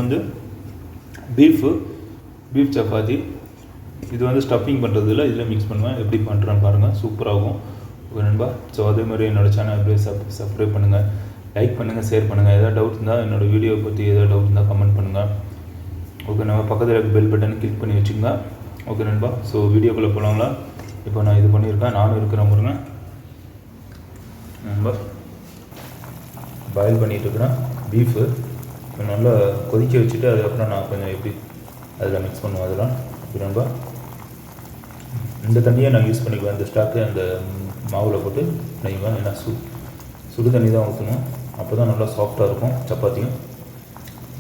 வந்து பீஃப் சப்பாத்தி. இது வந்து ஸ்டஃபிங் பண்ணுறதில்ல, இதில் மிக்ஸ் பண்ணுவேன். எப்படி பண்ணுறேன்னு பாருங்கள், சூப்பராகும். ஓகே நண்பா. ஸோ அதே மாதிரி என்னோடய சேனல் அப்படியே சப்ஸ்கிரைப் பண்ணுங்கள், லைக் பண்ணுங்கள், ஷேர் பண்ணுங்கள். எதாவது டவுட் இருந்தால் என்னோடய வீடியோ பற்றி எதாவது டவுட் இருந்தால் கமெண்ட் பண்ணுங்கள். ஓகே நம்ம பக்கத்தில் இருக்க பெல் பட்டனை கிளிக் பண்ணி வச்சுங்க. ஓகே நண்பா. ஸோ வீடியோக்குள்ளே போகலாங்களா? இப்போ நான் இது பண்ணியிருக்கேன், நானும் இருக்கிறேன் பாருங்க நண்பா. பாயில் பண்ணிகிட்டு இருக்கிறேன் பீஃபு. நல்லா கொதிக்க வச்சுட்டு அதுக்கப்புறம் நான் கொஞ்சம் எப்படி அதில் மிக்ஸ் பண்ணுவேன். அதெல்லாம் ஓகே நண்பா. இந்த தண்ணியை நான் யூஸ் பண்ணிக்குவேன். இந்த ஸ்டாக்கு அந்த மாவில் போட்டு பண்ணிக்குவேன். ஏன்னா சுடு தண்ணி தான் ஊற்றணும், அப்போ தான் நல்லா சாஃப்டாக இருக்கும் சப்பாத்தியும்.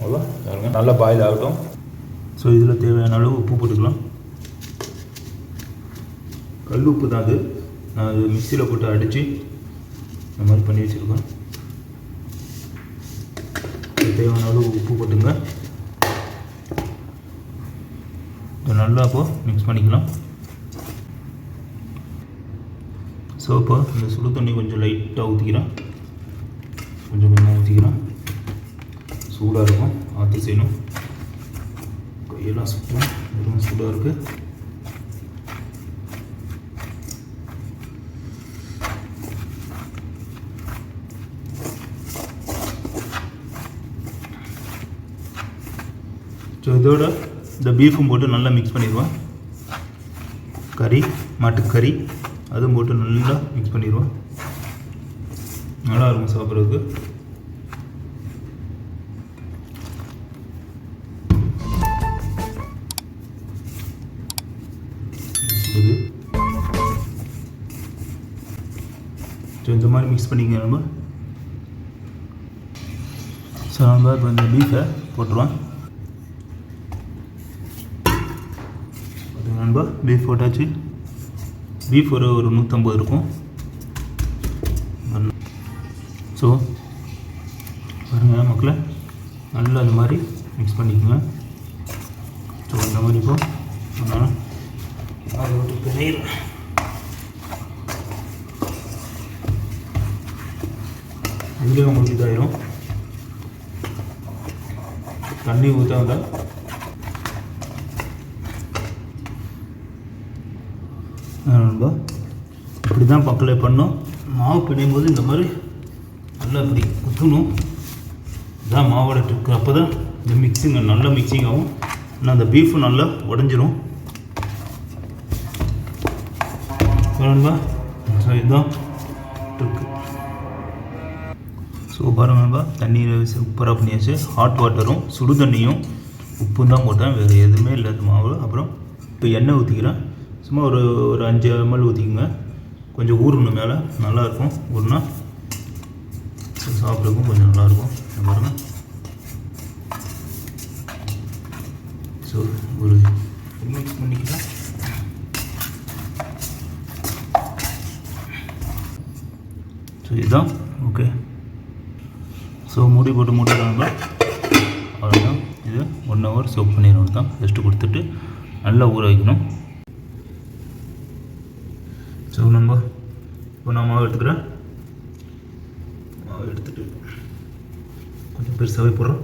அவ்வளோ பாருங்க, நல்லா பாயில் ஆகட்டும். ஸோ இதில் தேவையான அளவு உப்பு போட்டுக்கலாம். கல் உப்பு தான் அது. நான் அது மிக்சியில் போட்டு அடித்து இந்த மாதிரி பண்ணி வச்சுருக்கேன். தேவையான அளவு உப்பு போட்டுங்க. நல்லா அப்போது மிக்ஸ் பண்ணிக்கலாம். ஸோ இப்போ இந்த சுடு தண்ணி கொஞ்சம் லைட்டாக ஊற்றிக்கிறேன், கொஞ்சம் ஊற்றிக்கிறேன். சூடாக இருக்கும், ஆற்றி செய்யணும். கையெல்லாம் சுற்றும், வெறும் சூடாக இருக்குது. ஸோ இதோட இந்த பீஃபும் போட்டு நல்லா மிக்ஸ் பண்ணிடுவேன். மாட்டுக்கறி அதுவும் போட்டு நல்லா மிக்ஸ் பண்ணிடுவேன். நல்லாயிருக்கும் சாப்பிட்றதுக்கு. ஸோ இந்த மாதிரி மிக்ஸ் பண்ணிக்க நம்ம. ஸோ நம்ம இப்போ இந்த பீஃபை போட்டுருவோம். நண்பா பீஃப் போட்டாச்சு. பீஃப் ஒரு 150 இருக்கும். ஸோ பாருங்கள் மக்களை, நல்லா அந்த மாதிரி மிக்ஸ் பண்ணிக்கோங்க. ஸோ அந்த மாதிரி இப்போ நான் அதை விட்டு பிணையிறேன். இதுலேயே உங்களுக்கு இதாயிரும். தண்ணி ஊற்றாங்க. நண்பா இப்படி தான் பக்கலை பண்ணோம். மாவு பிணையும் போது இந்த மாதிரி நல்லா இப்படி குத்தணும். இதான் மாவோட ட்ரிக்கு. அப்போ தான் இந்த மிக்சிங் நல்லா மிக்சிங் ஆகும். ஆனால் அந்த பீஃபும் நல்லா உடஞ்சிரும். நண்பா ஸோ இதுதான் ட்ரிக்கு. ஸோ பாருங்க நண்பா, தண்ணீர் சூப்பராக பண்ணியாச்சு. ஹாட் வாட்டரும் சுடு தண்ணியும் உப்பும் தான் போட்டேன், வேறு எதுவுமே இல்லை அது மாவு. அப்புறம் இப்போ எண்ணெய் ஊற்றிக்கிறேன். சும்மா ஒரு 5 ml ஊற்றிக்குங்க. கொஞ்சம் ஊறணும் மேலே, நல்லாயிருக்கும். ஊறினா சாப்பிட்றதுக்கும் கொஞ்சம் நல்லாயிருக்கும். பாருங்க. ஸோ ஒரு மிக்ஸ் பண்ணிக்கலாம். ஸோ இதுதான் ஓகே. ஸோ மூடி போட்டு மூடிடுறாங்க. அவ்வளோதான். இது 1 hour சோப் பண்ணிடணும் தான். ரெஸ்ட்டு கொடுத்துட்டு நல்லா ஊற வைக்கணும். ஸோ நம்ம இப்போ நான் மாவு எடுத்துக்கிறேன். மாவு எடுத்துகிட்டு கொஞ்சம் பெருசாகவே போடுறோம்,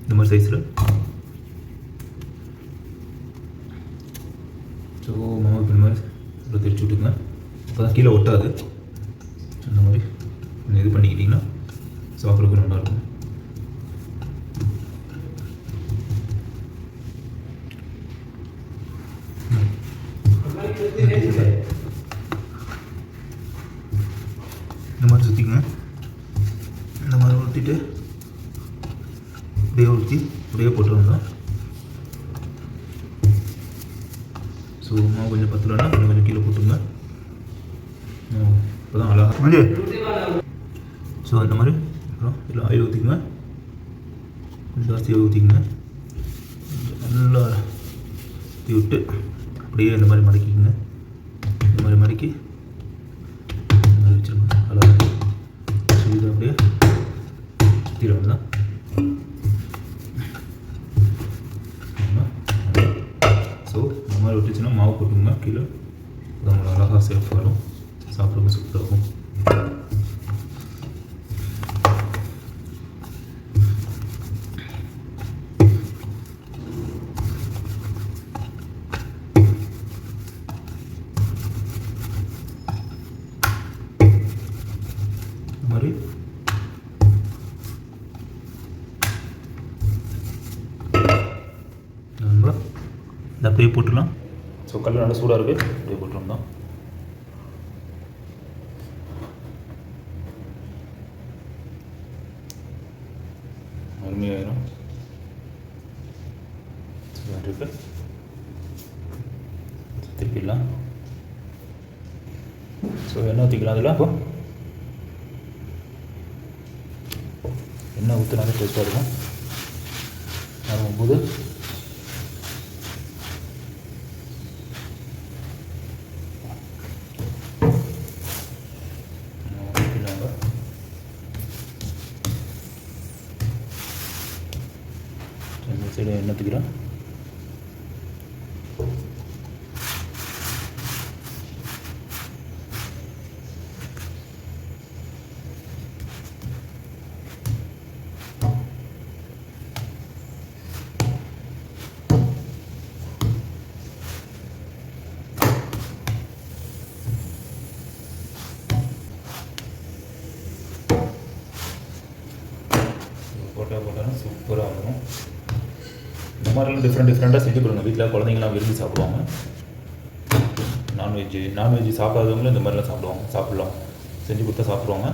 இந்த மாதிரி சைஸில். ஸோ மாவு இந்த மாதிரி இவ்வளோ தெரிச்சு விட்டுங்க, அப்போ தான் கீழே ஒட்டாது. இந்த மாதிரி கொஞ்சம் இது பண்ணிக்கிட்டிங்கன்னா சாப்பிட்றதுக்கு நல்லாயிருக்கும். இந்த மாதிரி சுற்றிக்குங்க. இந்த மாதிரி ஊற்றிட்டு இப்படியே போட்டுருந்தோம். ஸோ மாவு கொஞ்சம் பத்தலைன்னா கொஞ்சம் கீழே போட்டுருங்க. இப்போ தான் அழகாக. ஸோ அந்த மாதிரி அப்புறம் இதில் ஆயில் ஊற்றிக்குங்க. கொஞ்சம் ஜாஸ்தியாக ஊற்றிக்குங்க. நல்லா ஊற்றி விட்டு அப்படியே இந்த மாதிரி மடக்கிக்குங்க. இந்த மாதிரி மடக்கி இந்த மாதிரி வச்சுருங்க. அழகாக ஸோ இது அப்படியே சுற்றிட தான். ஸோ இந்த மாதிரி விட்டுச்சுன்னா மாவு போட்டுங்க கீழே. நம்மளோட அழகாக சேஃப் வரும், சாப்பிட்றதுக்கு சூப்பராக இருக்கும். இதை அப்படியே போட்டுடலாம். ஸோ கல் நல்லா சூடாக இருக்குது, அப்படியே போட்டுருந்தோம் தான். அருமையாயிரும். இருக்குது திருப்பிடலாம். ஸோ எண்ணெய் ஊற்றிக்கலாம். அதில் அப்போ எண்ணெய் ஊற்றினாலும் டேஸ்ட்டாக இருக்கும். ஆகும்போது இந்த சைடு எண்ணெய் ஊற்றிக்கிறோம். போட்டால் சூப்பராக இருக்கும். இந்த மாதிரிலாம் டிஃப்ரெண்ட்டாக செஞ்சு கொடுங்க. வீட்டில் குழந்தைங்களாம் விரும்பி சாப்பிடுவாங்க. நான்வெஜ் சாப்பிடாதவங்களும் இந்த மாதிரிலாம் சாப்பிடலாம். செஞ்சு கொடுத்தா சாப்பிடுவாங்க.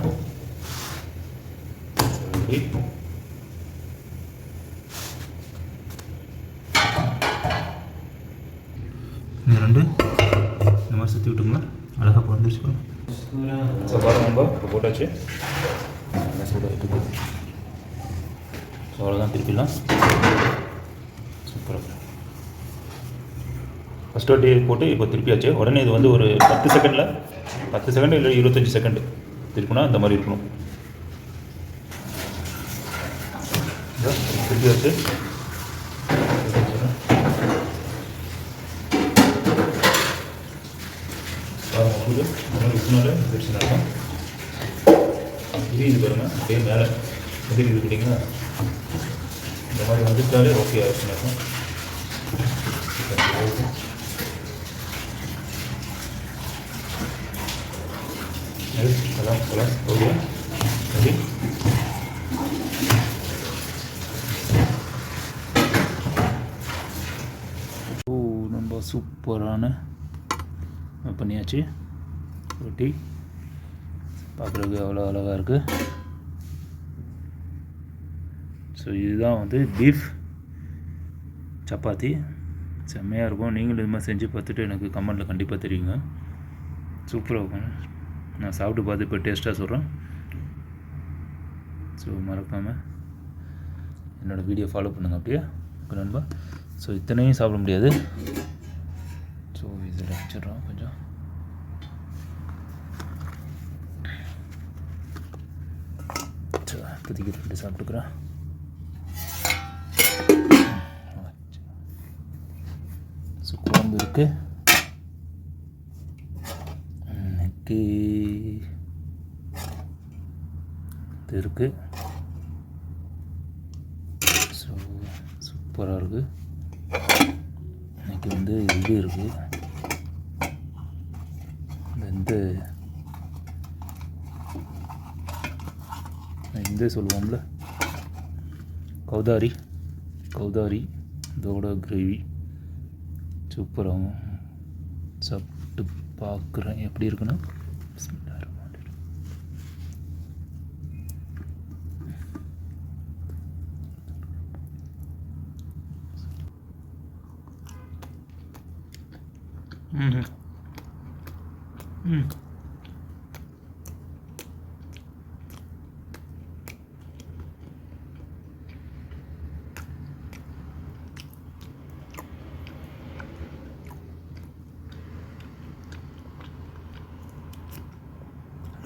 இந்த ரெண்டு இந்த மாதிரி சுற்றி விட்டுங்க. அழகாக பிறந்துருச்சு. ஸோ பாருங்க, நம்ம இப்போ போட்டாச்சு. நல்லா சூடாக இருக்குது. ஸோ அவ்வளோதான், திருப்பிடலாம். சூப்பராக ஃபஸ்ட் வாட்டி போட்டு இப்போ திருப்பியாச்சு. உடனே இது வந்து ஒரு 10 செகண்ட் இல்லை 25 செகண்ட் திருப்பினா இந்த மாதிரி இருக்கணும். திருப்பியாச்சு. இது பாருங்கள், அப்படியே மேலே இது கேட்டிங்கன்னா இந்த மாதிரி வந்துட்டாலே ஓகே ஆகிடுச்சுனாக்கா ஓகே. சரி, ரொம்ப சூப்பரான பண்ணியாச்சு. ரொட்டி பார்க்குறதுக்கு அவ்வளோ அழகாக இருக்குது. ஸோ இதுதான் வந்து பீஃப் சப்பாத்தி. செம்மையாக இருக்கும். நீங்களும் இது மாதிரி செஞ்சு பார்த்துட்டு எனக்கு கமெண்ட்டில் கண்டிப்பாக தெரியுங்க. சூப்பராக இருக்கும். நான் சாப்பிட்டு பார்த்து இப்போ டேஸ்ட்டாக சொல்கிறேன். ஸோ மறக்காமல் என்னோடய வீடியோ ஃபாலோ பண்ணுங்கள் அப்படியே நண்பா. ஸோ இத்தனையும் சாப்பிட முடியாது. ஸோ இதில் வச்சிடுறோம் கொஞ்சம். ஸோ இப்போதைக்கு ரெண்டு சாப்பிட்டுக்கிறேன். ஸோ குழம்பு இருக்குது, இன்னைக்கு இது இருக்குது. ஸோ சூப்பராக இருக்குது. இன்னைக்கு வந்து இது இருக்குது, இந்த சொல்லுவோம்ல கௌதாரி இதோட கிரேவி சூப்பராகவும் சாப்பிட்டு பார்க்குறேன் எப்படி இருக்குன்னு.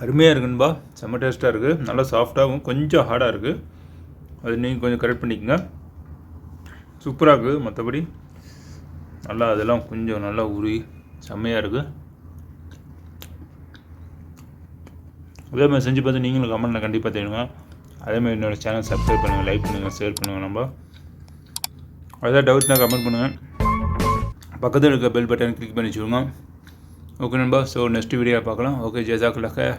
அருமையாக இருக்குன்பா. செம்ம டேஸ்ட்டாக இருக்குது. நல்லா சாஃப்டாகவும் கொஞ்சம் ஹார்டாக இருக்குது. அது நீங்கள் கொஞ்சம் கரெக்ட் பண்ணிக்கோங்க. சூப்பராக இருக்குது. மற்றபடி நல்லா அதெல்லாம் கொஞ்சம் நல்லா உருவி செம்மையாக இருக்குது. அதேமாதிரி செஞ்சு பார்த்து நீங்களும் கமெண்ட்டில் கண்டிப்பாக தெரியுங்க. அதேமாதிரி என்னோடய சேனல் சப்ஸ்கிரைப் பண்ணுங்கள், லைக் பண்ணுங்கள், ஷேர் பண்ணுங்கள். நம்ம அதாவது டவுட்னா கமெண்ட் பண்ணுங்கள். பக்கத்தில் இருக்க பெல் பட்டன் கிளிக் பண்ணி வச்சுக்கோங்க. ஓகே நண்பா. ஸோ நெக்ஸ்ட் வீடியோ பார்க்கலாம். ஓகே, ஜெசாக்குல்லாக.